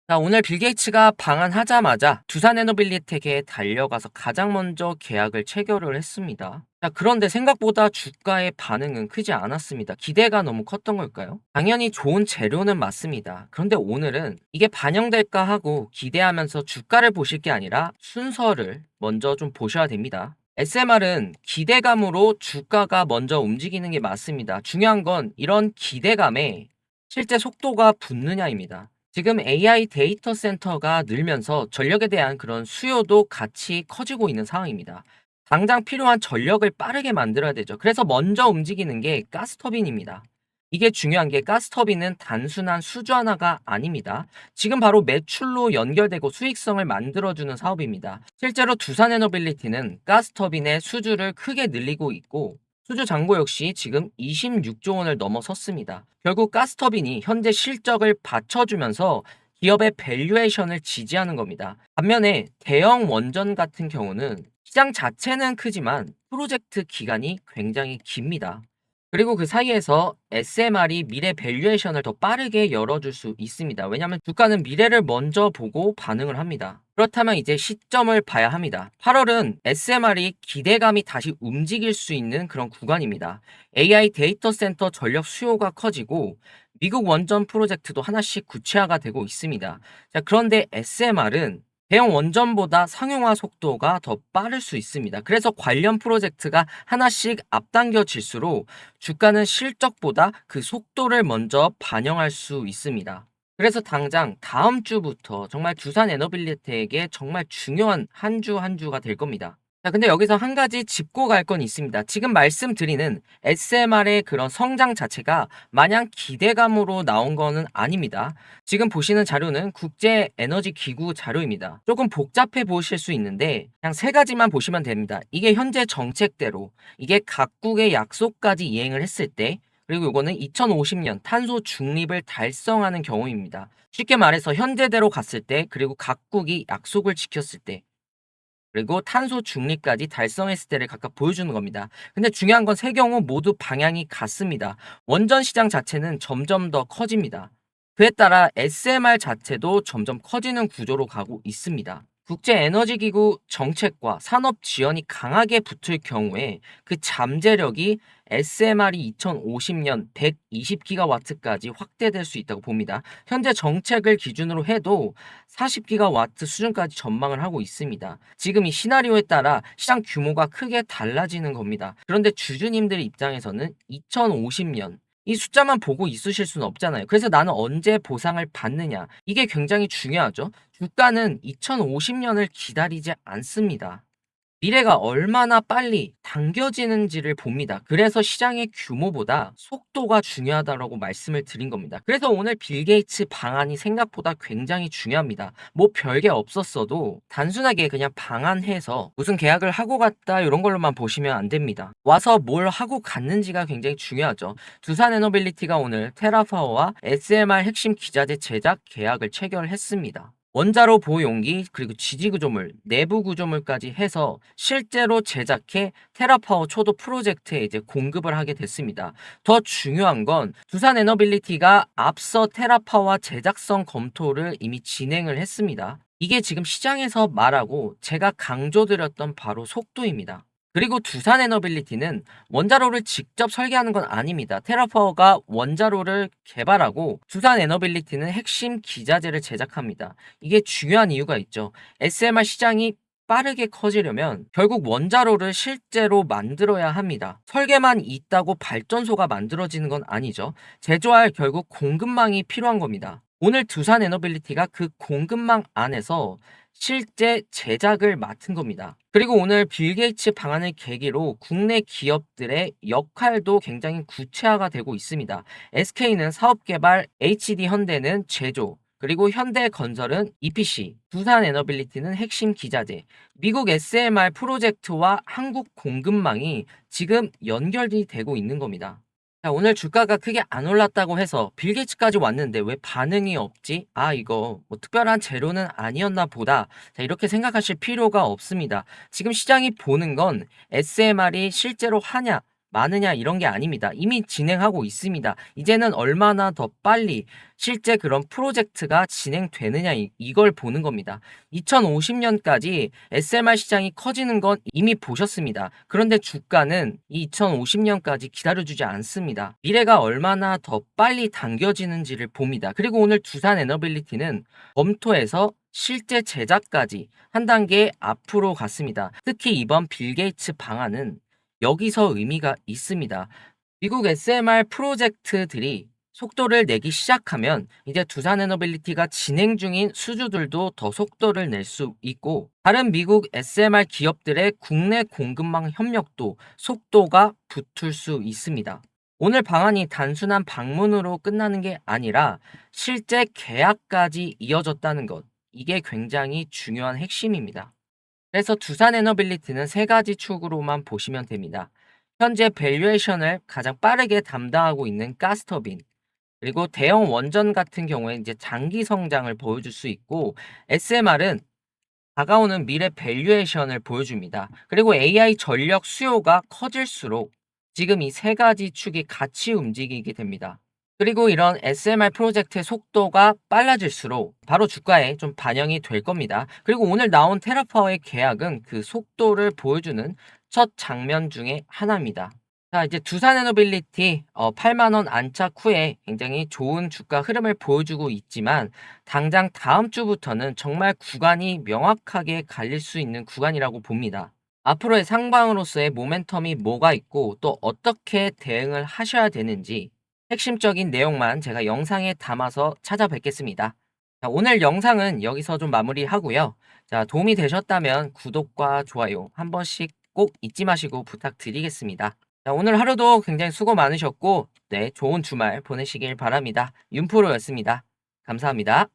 자, 오늘 빌 게이츠가 방한하자마자 두산에너빌리텍에 달려가서 가장 먼저 계약을 체결을 했습니다. 자, 그런데 생각보다 주가의 반응은 크지 않았습니다. 기대가 너무 컸던 걸까요? 당연히 좋은 재료는 맞습니다. 그런데 오늘은 이게 반영될까 하고 기대하면서 주가를 보실 게 아니라 순서를 먼저 좀 보셔야 됩니다. SMR은 기대감으로 주가가 먼저 움직이는 게 맞습니다. 중요한 건 이런 기대감에 실제 속도가 붙느냐입니다. 지금 AI 데이터 센터가 늘면서 전력에 대한 그런 수요도 같이 커지고 있는 상황입니다. 당장 필요한 전력을 빠르게 만들어야 되죠. 그래서 먼저 움직이는 게 가스터빈입니다. 이게 중요한 게 가스터빈은 단순한 수주 하나가 아닙니다. 지금 바로 매출로 연결되고 수익성을 만들어주는 사업입니다. 실제로 두산에너빌리티는 가스터빈의 수주를 크게 늘리고 있고 수주 잔고 역시 지금 26조 원을 넘어섰습니다. 결국 가스터빈이 현재 실적을 받쳐주면서 기업의 밸류에이션을 지지하는 겁니다. 반면에 대형 원전 같은 경우는 시장 자체는 크지만 프로젝트 기간이 굉장히 깁니다. 그리고 그 사이에서 SMR이 미래 밸류에이션을 더 빠르게 열어줄 수 있습니다. 왜냐하면 주가는 미래를 먼저 보고 반응을 합니다. 그렇다면 이제 시점을 봐야 합니다. 8월은 SMR이 기대감이 다시 움직일 수 있는 그런 구간입니다. AI 데이터 센터 전력 수요가 커지고 미국 원전 프로젝트도 하나씩 구체화가 되고 있습니다. 자, 그런데 SMR은 대형 원전보다 상용화 속도가 더 빠를 수 있습니다. 그래서 관련 프로젝트가 하나씩 앞당겨질수록 주가는 실적보다 그 속도를 먼저 반영할 수 있습니다. 그래서 당장 다음 주부터 정말 두산 에너빌리티에게 정말 중요한 한 주 한 주가 될 겁니다. 자, 근데 여기서 한 가지 짚고 갈 건 있습니다. 지금 말씀드리는 SMR의 그런 성장 자체가 마냥 기대감으로 나온 거는 아닙니다. 지금 보시는 자료는 국제 에너지 기구 자료입니다. 조금 복잡해 보실 수 있는데 그냥 세 가지만 보시면 됩니다. 이게 현재 정책대로 이게 각국의 약속까지 이행을 했을 때 그리고 이거는 2050년 탄소 중립을 달성하는 경우입니다. 쉽게 말해서 현재대로 갔을 때 그리고 각국이 약속을 지켰을 때 그리고 탄소 중립까지 달성했을 때를 각각 보여주는 겁니다. 근데 중요한 건 세 경우 모두 방향이 같습니다. 원전 시장 자체는 점점 더 커집니다. 그에 따라 SMR 자체도 점점 커지는 구조로 가고 있습니다. 국제에너지기구 정책과 산업 지원이 강하게 붙을 경우에 그 잠재력이 SMR이 2050년 120기가와트까지 확대될 수 있다고 봅니다. 현재 정책을 기준으로 해도 40기가와트 수준까지 전망을 하고 있습니다. 지금 이 시나리오에 따라 시장 규모가 크게 달라지는 겁니다. 그런데 주주님들 입장에서는 2050년 이 숫자만 보고 있으실 수는 없잖아요. 그래서 나는 언제 보상을 받느냐. 이게 굉장히 중요하죠. 주가는 2050년을 기다리지 않습니다. 미래가 얼마나 빨리 당겨지는지를 봅니다. 그래서 시장의 규모보다 속도가 중요하다라고 말씀을 드린 겁니다. 그래서 오늘 빌 게이츠 방안이 생각보다 굉장히 중요합니다. 뭐 별게 없었어도 단순하게 그냥 방안해서 무슨 계약을 하고 갔다 이런 걸로만 보시면 안 됩니다. 와서 뭘 하고 갔는지가 굉장히 중요하죠. 두산에너빌리티가 오늘 테라파워와 SMR 핵심 기자재 제작 계약을 체결했습니다. 원자로 보호 용기 그리고 지지 구조물, 내부 구조물까지 해서 실제로 제작해 테라파워 초도 프로젝트에 이제 공급을 하게 됐습니다. 더 중요한 건 두산 에너빌리티가 앞서 테라파워 제작성 검토를 이미 진행을 했습니다. 이게 지금 시장에서 말하고 제가 강조드렸던 바로 속도입니다. 그리고 두산 에너빌리티는 원자로를 직접 설계하는 건 아닙니다. 테라파워가 원자로를 개발하고 두산 에너빌리티는 핵심 기자재를 제작합니다. 이게 중요한 이유가 있죠. SMR 시장이 빠르게 커지려면 결국 원자로를 실제로 만들어야 합니다. 설계만 있다고 발전소가 만들어지는 건 아니죠. 제조할 결국 공급망이 필요한 겁니다. 오늘 두산 에너빌리티가 그 공급망 안에서 실제 제작을 맡은 겁니다. 그리고 오늘 빌 게이츠 방안을 계기로 국내 기업들의 역할도 굉장히 구체화가 되고 있습니다. SK는 사업개발, HD 현대는 제조, 그리고 현대건설은 EPC, 두산에너빌리티는 핵심 기자재, 미국 SMR 프로젝트와 한국 공급망이 지금 연결이 되고 있는 겁니다. 자, 오늘 주가가 크게 안 올랐다고 해서 빌 게이츠까지 왔는데 왜 반응이 없지? 아, 이거 뭐 특별한 재료는 아니었나 보다. 자, 이렇게 생각하실 필요가 없습니다. 지금 시장이 보는 건 SMR이 실제로 하냐, 많으냐 이런 게 아닙니다. 이미 진행하고 있습니다. 이제는 얼마나 더 빨리 실제 그런 프로젝트가 진행되느냐 이걸 보는 겁니다. 2050년까지 SMR 시장이 커지는 건 이미 보셨습니다. 그런데 주가는 이 2050년까지 기다려주지 않습니다. 미래가 얼마나 더 빨리 당겨지는지를 봅니다. 그리고 오늘 두산 에너빌리티는 검토해서 실제 제작까지 한 단계 앞으로 갔습니다. 특히 이번 빌 게이츠 방안은 여기서 의미가 있습니다. 미국 SMR 프로젝트들이 속도를 내기 시작하면 이제 두산 에너빌리티가 진행 중인 수주들도 더 속도를 낼 수 있고 다른 미국 SMR 기업들의 국내 공급망 협력도 속도가 붙을 수 있습니다. 오늘 방안이 단순한 방문으로 끝나는 게 아니라 실제 계약까지 이어졌다는 것. 이게 굉장히 중요한 핵심입니다. 그래서 두산 에너빌리티는 세 가지 축으로만 보시면 됩니다. 현재 밸류에이션을 가장 빠르게 담당하고 있는 가스터빈, 그리고 대형 원전 같은 경우에 이제 장기 성장을 보여줄 수 있고, SMR은 다가오는 미래 밸류에이션을 보여줍니다. 그리고 AI 전력 수요가 커질수록 지금 이 세 가지 축이 같이 움직이게 됩니다. 그리고 이런 SMR 프로젝트의 속도가 빨라질수록 바로 주가에 좀 반영이 될 겁니다. 그리고 오늘 나온 테라파워의 계약은 그 속도를 보여주는 첫 장면 중에 하나입니다. 자, 이제 두산 에너빌리티 8만 원 안착 후에 굉장히 좋은 주가 흐름을 보여주고 있지만 당장 다음 주부터는 정말 구간이 명확하게 갈릴 수 있는 구간이라고 봅니다. 앞으로의 상방으로서의 모멘텀이 뭐가 있고 또 어떻게 대응을 하셔야 되는지 핵심적인 내용만 제가 영상에 담아서 찾아뵙겠습니다. 자, 오늘 영상은 여기서 좀 마무리하고요. 자, 도움이 되셨다면 구독과 좋아요 한 번씩 꼭 잊지 마시고 부탁드리겠습니다. 자, 오늘 하루도 굉장히 수고 많으셨고, 네, 좋은 주말 보내시길 바랍니다. 윤프로였습니다. 감사합니다.